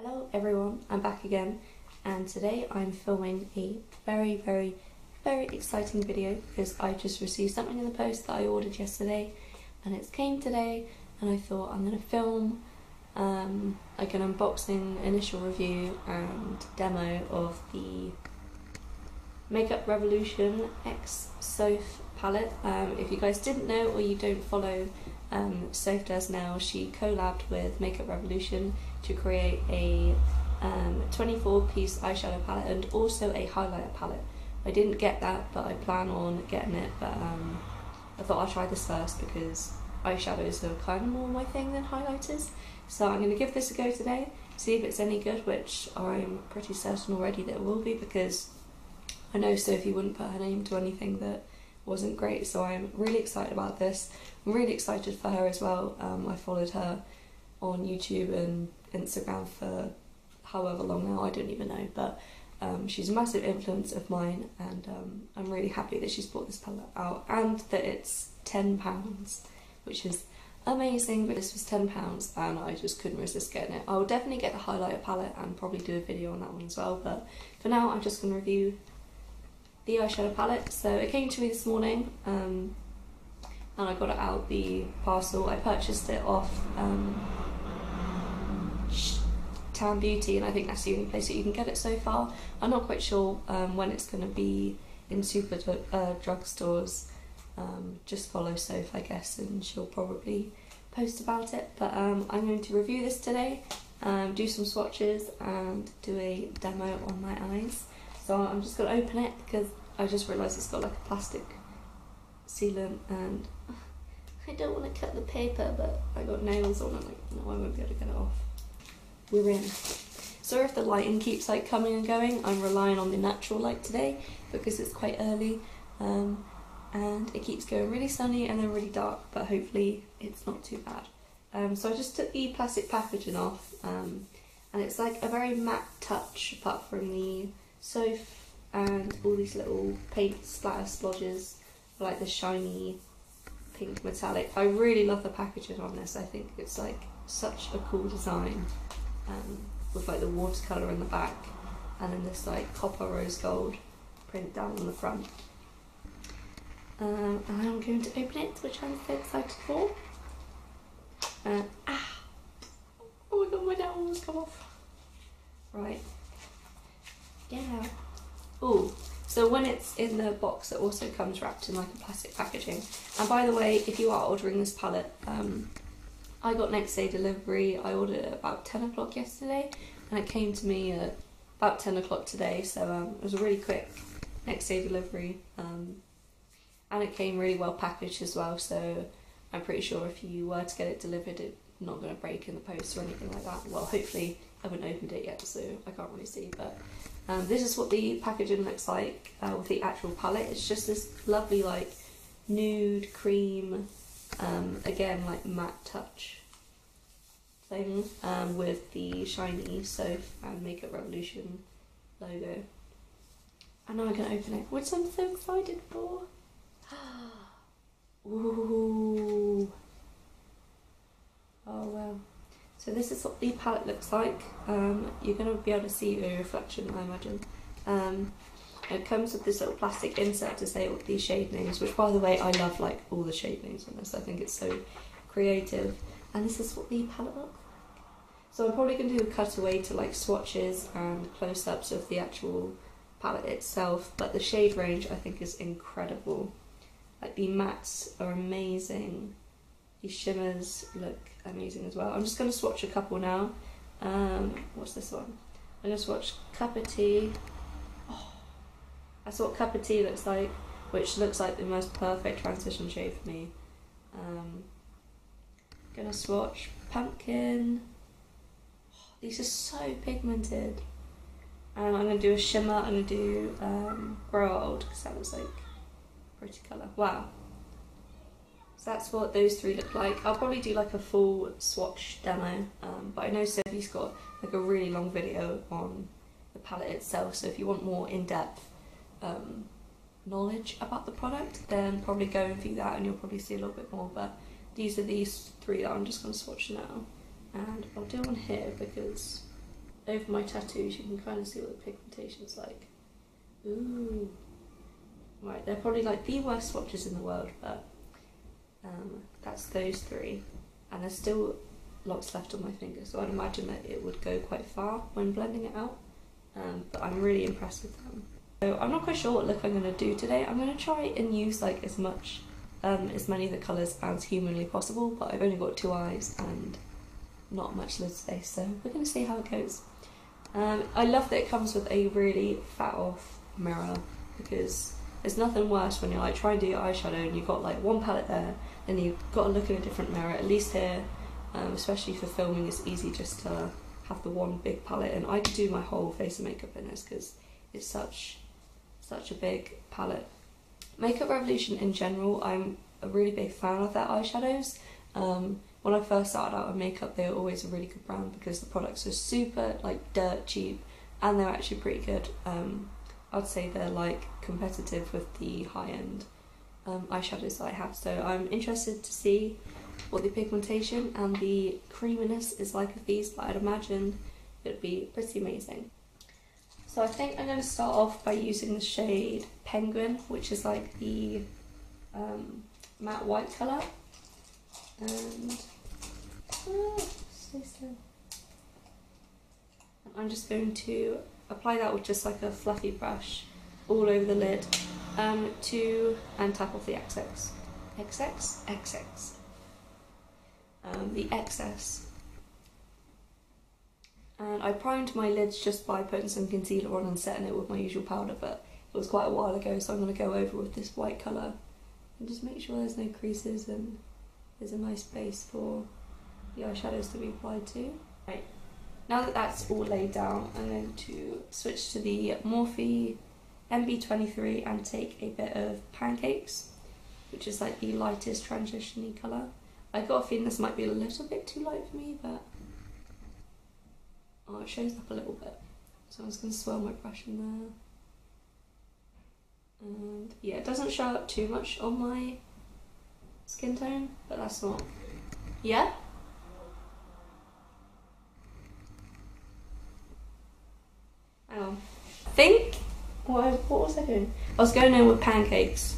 Hello everyone, I'm back again, and today I'm filming a very exciting video because I just received something in the post that I ordered yesterday and it came today, and I thought I'm going to film like an unboxing, initial review and demo of the Makeup Revolution X Soph palette. If you guys didn't know or you don't follow Sophdoesnails, she collabed with Makeup Revolution to create a 24-piece eyeshadow palette and also a highlighter palette. I didn't get that, but I plan on getting it, but I thought I'll try this first because eyeshadows are kind of more my thing than highlighters. So I'm going to give this a go today, see if it's any good, which I'm pretty certain already that it will be because I know Sophie wouldn't put her name to anything that wasn't great, so I'm really excited about this. I'm really excited for her as well. I followed her on YouTube and Instagram for however long now, I don't even know, but she's a massive influence of mine, and I'm really happy that she's brought this palette out and that it's £10, which is amazing. But this was £10 and I just couldn't resist getting it. I will definitely get the highlighter palette and probably do a video on that one as well, but for now I'm just going to review the eyeshadow palette. So it came to me this morning and I got it out the parcel. I purchased it off Town Beauty, and I think that's the only place that you can get it so far. I'm not quite sure when it's going to be in super drugstores. Just follow Soph, I guess, and she'll probably post about it. But I'm going to review this today, do some swatches and do a demo on my eyes. So I'm just going to open it because I just realised it's got like a plastic sealant and I don't want to cut the paper, but I got nails on and no, I won't be able to get it off. We're in. Sorry if the lighting keeps like coming and going. I'm relying on the natural light today because it's quite early and it keeps going really sunny and then really dark, but hopefully it's not too bad. So I just took the plastic packaging off and it's like a very matte touch apart from the Soph and all these little paint splatter splodges, like the shiny pink metallic. I really love the packaging on this. I think it's like such a cool design with like the watercolour in the back and then this like copper rose gold print down on the front. And I'm going to open it, which I'm so excited for. Oh my god, my nail almost come off. Right. Yeah. Oh, so when it's in the box, it also comes wrapped in like a plastic packaging. And by the way, if you are ordering this palette, I got next day delivery. I ordered it at about 10 o'clock yesterday and it came to me at about 10 o'clock today, so it was a really quick next day delivery, and it came really well packaged as well, so I'm pretty sure if you were to get it delivered it's not going to break in the post or anything like that. Well, hopefully. I haven't opened it yet, so I can't really see, but this is what the packaging looks like with the actual palette. It's just this lovely like nude cream, again like matte touch thing with the shiny Soph and Makeup Revolution logo. And now I'm going to open it, which I'm so excited for. Ooh. Oh wow. So this is what the palette looks like. You're going to be able to see a reflection, I imagine. It comes with this little plastic insert to say all these shade names, which by the way, I love like all the shade names on this. I think it's so creative. And this is what the palette looks like. So I'm probably going to do a cutaway to like swatches and close-ups of the actual palette itself, but the shade range I think is incredible. Like the mattes are amazing. These shimmers look amazing as well. I'm just going to swatch a couple now. What's this one? I'm going to swatch Cup of Tea. Oh, that's what Cup of Tea looks like, which looks like the most perfect transition shade for me. Going to swatch Pumpkin. Oh, these are so pigmented. I'm going to do a shimmer. I'm going to do Grow Old because that looks like a pretty colour. Wow. So that's what those three look like. I'll probably do like a full swatch demo, but I know Sophie's got like a really long video on the palette itself, so if you want more in-depth knowledge about the product, then probably go and view that and you'll probably see a little bit more. But these are these three that I'm just going to swatch now, and I'll do one here because over my tattoos, you can kind of see what the pigmentation's like. Ooh. Right, they're probably like the worst swatches in the world, but that's those three. And there's still lots left on my fingers, so I'd imagine that it would go quite far when blending it out. But I'm really impressed with them. So I'm not quite sure what look I'm going to do today. I'm going to try and use like as many of the colours as humanly possible, but I've only got 2 eyes and not much lid space, so we're going to see how it goes. I love that it comes with a really fat off mirror, because there's nothing worse when you're like trying to do your eyeshadow and you've got like one palette there and you've got to look in a different mirror. At least here, especially for filming, it's easy just to have the one big palette, and I could do my whole face of makeup in this because it's such a big palette. Makeup Revolution in general, I'm a really big fan of their eyeshadows. When I first started out in makeup, they were always a really good brand because the products are super like dirt cheap and they're actually pretty good. I'd say they're like competitive with the high-end eyeshadows that I have, so I'm interested to see what the pigmentation and the creaminess is like of these, but I'd imagine it'd be pretty amazing. So I think I'm going to start off by using the shade Penguin, which is like the matte white colour, and stay still. And I'm just going to apply that with just like a fluffy brush all over the lid, and tap off the excess. The excess. And I primed my lids just by putting some concealer on and setting it with my usual powder, but it was quite a while ago, so I'm going to go over with this white colour and just make sure there's no creases and there's a nice base for the eyeshadows to be applied to. Right. Now that that's all laid down, I'm going to switch to the Morphe MB23 and take a bit of Pancakes, which is like the lightest transition-y colour. I got a feeling this might be a little bit too light for me, but it shows up a little bit. So I'm just going to swirl my brush in there. And yeah, it doesn't show up too much on my skin tone, but that's not... Yeah? Hang on. I think... What was I doing? I was going in with Pancakes.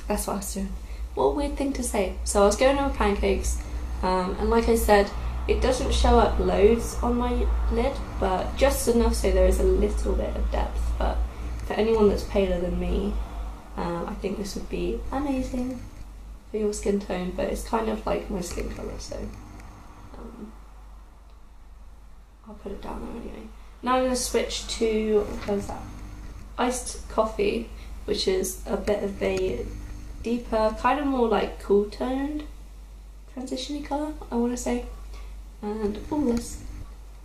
That's what I was doing. What a weird thing to say. So I was going in with Pancakes, and like I said, it doesn't show up loads on my lid, but just enough so there is a little bit of depth. But for anyone that's paler than me, I think this would be amazing for your skin tone, but it's kind of like my skin colour, so I'll put it down there anyway. Now I'm going to switch to, what is that? Iced Coffee, which is a bit of a deeper, kind of more like cool toned, transition-y colour, I want to say. And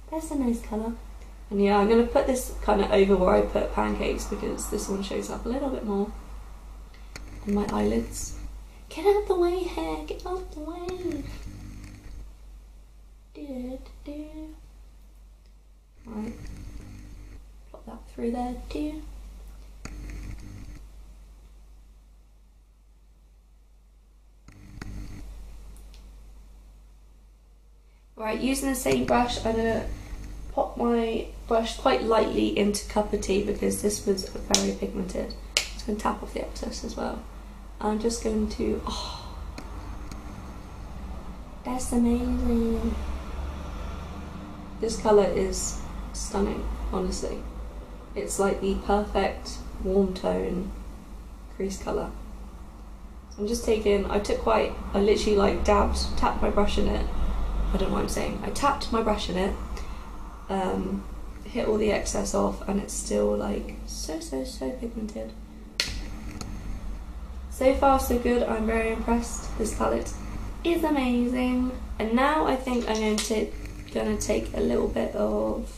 that's a nice colour. And yeah, I'm going to put this kind of over where I put Pancakes because this one shows up a little bit more on my eyelids. Get out the way, hair, get out the way. Right, plop that through there too. Right, using the same brush, I'm going to pop my brush quite lightly into Cup of Tea because this was very pigmented. I'm just going to tap off the excess as well. I'm just going to... Oh, that's amazing. This colour is stunning, honestly. It's like the perfect warm tone crease colour. So I'm just taking... I literally like tapped my brush in it. I don't know what I'm saying. I tapped my brush in it, hit all the excess off, and it's still like so pigmented. So far so good, I'm very impressed. This palette is amazing. And now I think I'm going to take a little bit of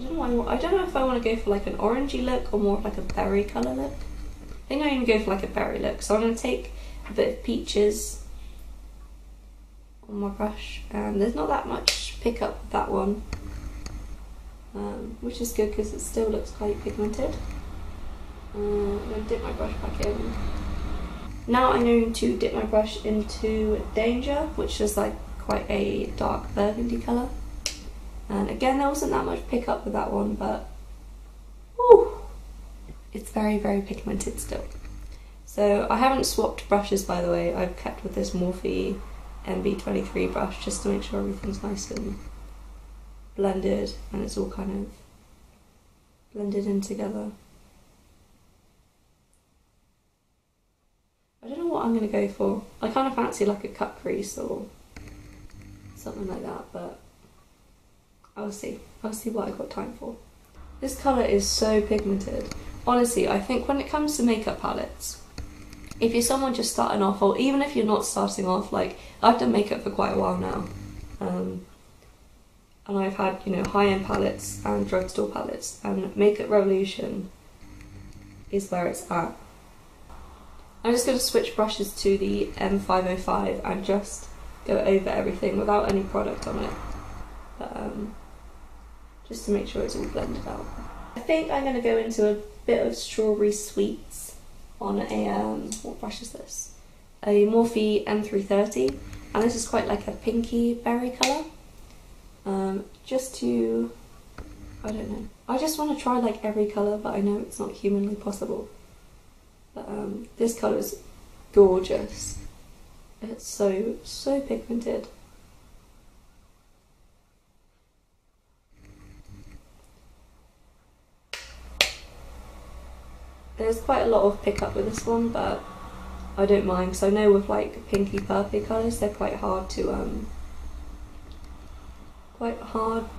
I don't know if I want to go for like an orangey look or more of like a berry colour look. I think I'm going to go for like a berry look, so I'm going to take a bit of Peaches on my brush, and there's not that much pickup with that one, which is good because it still looks quite pigmented. I'm going to dip my brush back in. Now I'm going to dip my brush into Danger, which is like quite a dark burgundy colour. And again, there wasn't that much pickup with that one, but woo, it's very, very pigmented still. So I haven't swapped brushes, by the way. I've kept with this Morphe MB23 brush just to make sure everything's nice and blended and it's all kind of blended in together. I don't know what I'm going to go for. I kind of fancy like a cut crease or something like that, but I'll see. I'll see what I've got time for. This colour is so pigmented. Honestly, I think when it comes to makeup palettes, if you're someone just starting off, or even if you're not starting off, like I've done makeup for quite a while now, and I've had, you know, high-end palettes and drugstore palettes, and Makeup Revolution is where it's at. I'm just going to switch brushes to the M505 and just go over everything without any product on it, but just to make sure it's all blended out. I think I'm going to go into a bit of Strawberry Sweets on a, what brush is this? A Morphe M330, and this is quite like a pinky berry colour. Just to, I don't know, I just want to try like every colour, but I know it's not humanly possible. But this colour is gorgeous. It's so pigmented. There's quite a lot of pickup with this one, but I don't mind, because I know with like pinky purpley colours they're quite hard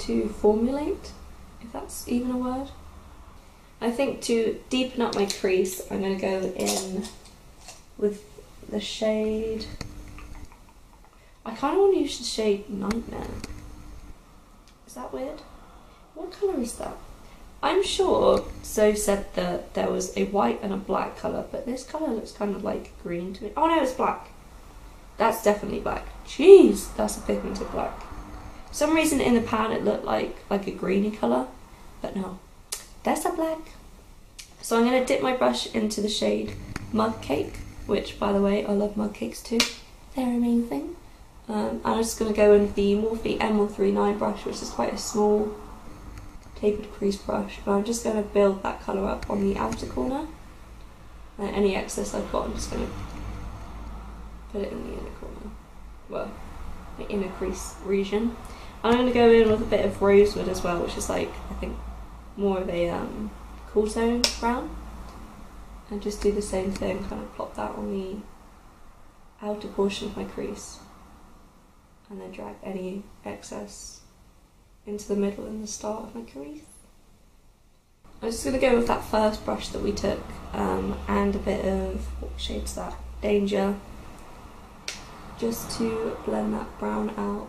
to formulate, if that's even a word. I think to deepen up my crease, I'm going to go in with the shade, I kind of want to use the shade Nightmare. Is that weird? What colour is that? I'm sure Zoe said that there was a white and a black colour, but this colour looks kind of like green to me. Oh no, it's black. That's definitely black. Jeez, that's a pigmented black. For some reason in the pan it looked like a greeny colour, but no, that's a black. So I'm going to dip my brush into the shade Mug Cake, which by the way, I love mug cakes too. They're amazing. And I'm just going to go in with the Morphe M139 brush, which is quite a small tapered crease brush, but I'm just going to build that colour up on the outer corner. And any excess I've got, I'm just going to put it in the inner corner. Well, the inner crease region. And I'm going to go in with a bit of Rosewood as well, which is like, I think, more of a cool tone brown. And just do the same thing, kind of plop that on the outer portion of my crease. And then drag any excess into the middle and the start of my crease. I'm just going to go with that first brush that we took, and a bit of, what shade's that? Danger. Just to blend that brown out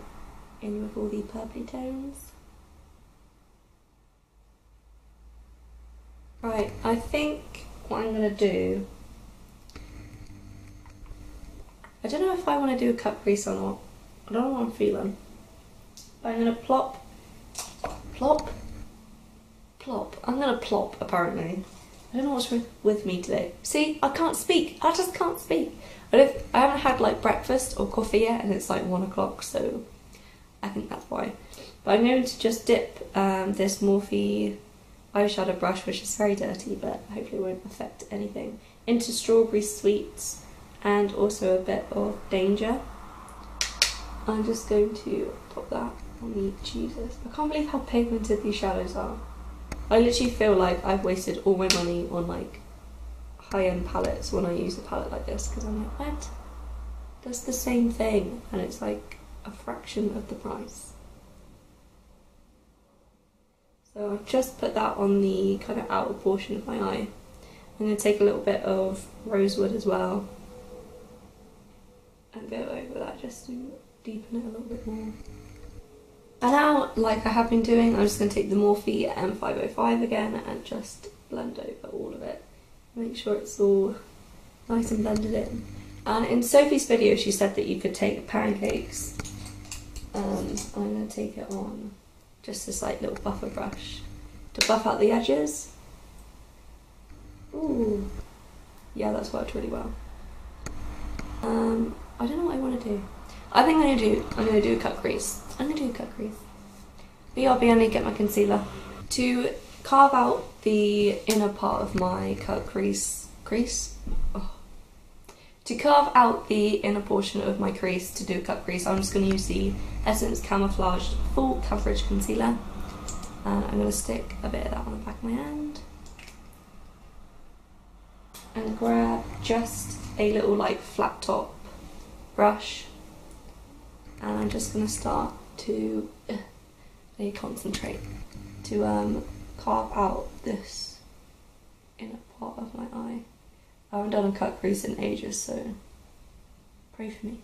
in with all the purpley tones. Right, I think what I'm going to do, I don't know if I want to do a cut crease or not. I don't know what I'm feeling. But I'm going to plop. I'm going to plop, apparently. I don't know what's with me today. See, I can't speak. I just can't speak. I haven't had like breakfast or coffee yet, and it's like 1 o'clock, so I think that's why. But I'm going to just dip this Morphe eyeshadow brush, which is very dirty, but hopefully won't affect anything, into Strawberry Sweets and also a bit of Danger. I'm just going to pop that on the Jesus. I can't believe how pigmented these shadows are. I literally feel like I've wasted all my money on like high-end palettes when I use a palette like this, because I'm like, what? Does the same thing, and it's like a fraction of the price. So I've just put that on the kind of outer portion of my eye. I'm going to take a little bit of Rosewood as well and go over that just to deepen it a little bit more. And now, like I have been doing, I'm just going to take the Morphe M505 again and just blend over all of it. Make sure it's all nice and blended in. And in Sophie's video she said that you could take pancakes. I'm going to take it on just this like little buffer brush to buff out the edges. Ooh, yeah, that's worked really well. I don't know what I want to do. I think I'm gonna do a cut crease. I'm gonna do a cut crease. BRB, I need to get my concealer. To carve out the inner part of my cut crease. Oh. To carve out the inner portion of my crease to do a cut crease, I'm just going to use the Essence Camouflage Full Coverage Concealer. And I'm going to stick a bit of that on the back of my hand. And grab just a little like flat top brush. And I'm just going to start to concentrate to carve out this inner part of my eye. I haven't done a cut crease in ages, so pray for me.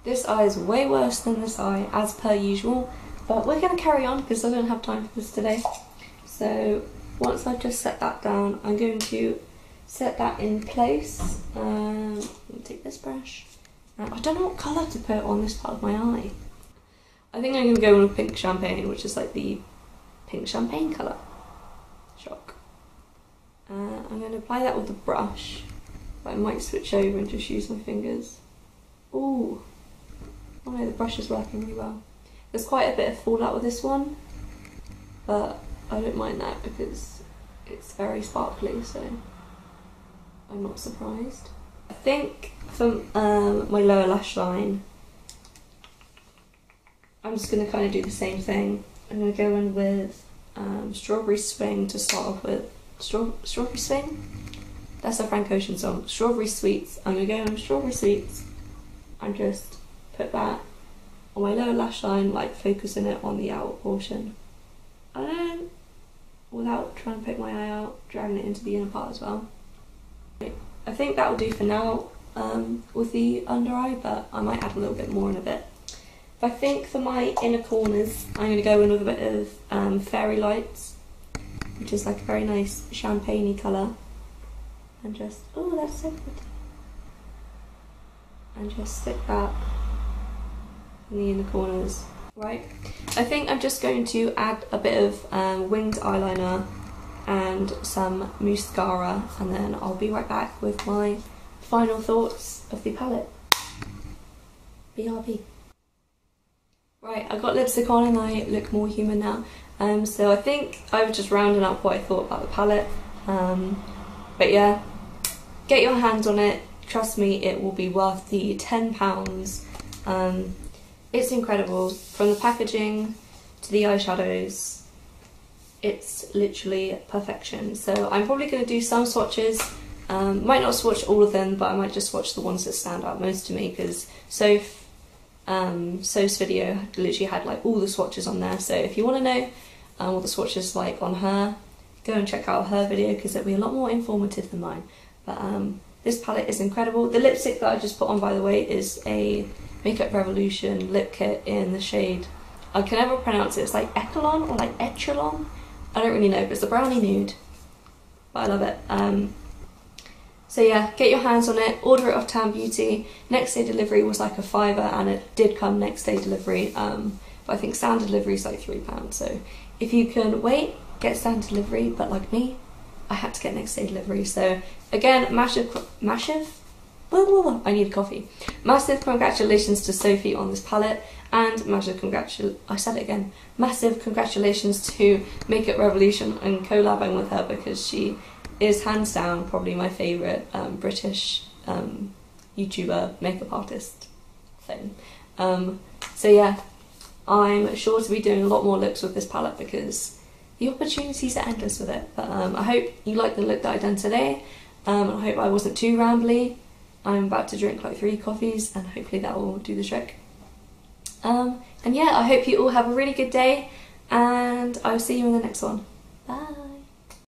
This eye is way worse than this eye, as per usual, but we're going to carry on because I don't have time for this today. So once I've just set that down, I'm going to set that in place. I'm going to take this brush. I don't know what colour to put on this part of my eye. I think I'm going to go with pink champagne, which is like the pink champagne colour. Shock. I'm going to apply that with the brush, but I might switch over and just use my fingers. Ooh. Oh no, the brush is working really well. There's quite a bit of fallout with this one, but I don't mind that because it's very sparkly, so I'm not surprised. I think for my lower lash line, I'm just going to kind of do the same thing. I'm going to go in with Strawberry Swing to start off with. Strawberry Swing? That's a Frank Ocean song. Strawberry Sweets. I'm going to go in with Strawberry Sweets and just put that on my lower lash line, like focusing it on the outer portion. And then, without trying to poke my eye out, dragging it into the inner part as well. I think that will do for now with the under eye, but I might add a little bit more in a bit. I think for my inner corners, I'm going to go in with a bit of Fairy Lights, which is like a very nice champagne-y colour. And just, oh, that's so pretty. And just stick that in the inner corners. Right, I think I'm just going to add a bit of winged eyeliner and some mascara, and then I'll be right back with my final thoughts of the palette. BRB. Right, I've got lipstick on and I look more human now. So I think I was just rounding up what I thought about the palette. But yeah, get your hands on it. Trust me, it will be worth the £10. It's incredible. From the packaging to the eyeshadows, it's literally perfection. So I'm probably going to do some swatches. Might not swatch all of them, but I might just watch the ones that stand out most to me, because Soph's video literally had like all the swatches on there. So if you want to know what the swatches like on her, go and check out her video because it'll be a lot more informative than mine. But this palette is incredible. The lipstick that I just put on, by the way, is a Makeup Revolution lip kit in the shade, I can never pronounce it, it's like Echelon or like Echelon, I don't really know, but it's the brownie nude, but I love it. So yeah, get your hands on it, order it off Tan Beauty. Next day delivery was like a £5, and it did come next day delivery, but I think standard delivery is like £3, so if you can wait, get standard delivery, but like me, I had to get next day delivery. So again, I need a coffee. Massive congratulations to Sophie on this palette, and massive congratulations to Makeup Revolution and collabing with her, because she is hands down probably my favourite British YouTuber makeup artist thing. So yeah, I'm sure to be doing a lot more looks with this palette because the opportunities are endless with it. But I hope you like the look that I've done today. I hope I wasn't too rambly. I'm about to drink like 3 coffees and hopefully that will do the trick. And yeah, I hope you all have a really good day, and I'll see you in the next one.